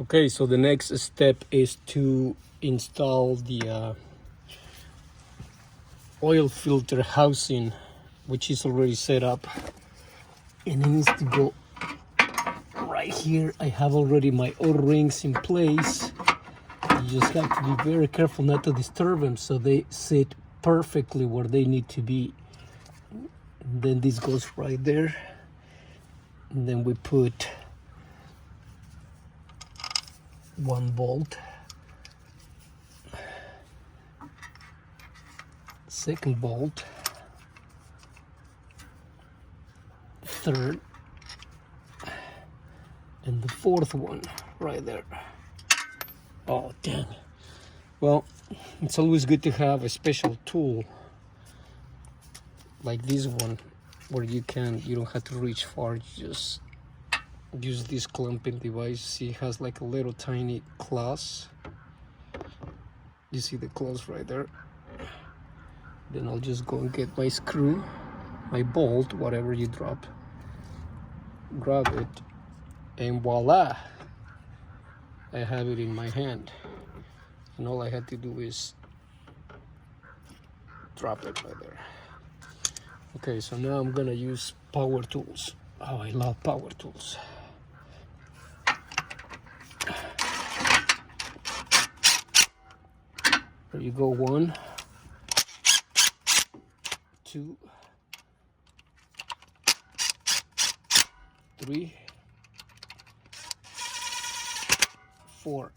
Okay, so the next step is to install the oil filter housing, which is already set up, and it needs to go right here. I have already my O-rings in place. You just have to be very careful not to disturb them so they sit perfectly where they need to be. And then this goes right there, and then we put one bolt, second bolt, third, and the fourth one right there. Oh dang. Well, it's always good to have a special tool like this one where you don't have to reach far. You just use this clamping device. See, it has like a little tiny claws. You see the claws right there. Then I'll just go and get my screw, my bolt, whatever you drop, grab it, and voila, I have it in my hand. And all I had to do is drop it right there. Okay, so now I'm gonna use power tools. Oh, I love power tools. There you go, 1, 2, 3, 4.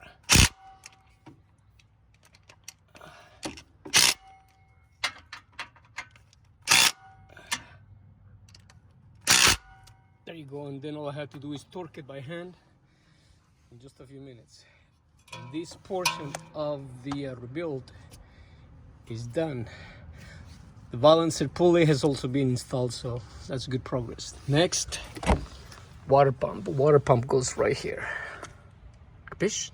There you go, and then all I have to do is torque it by hand in just a few minutes. And this portion of the rebuild is done. The balancer pulley has also been installed, so that's good progress. Next, water pump. Water pump goes right here. Capish?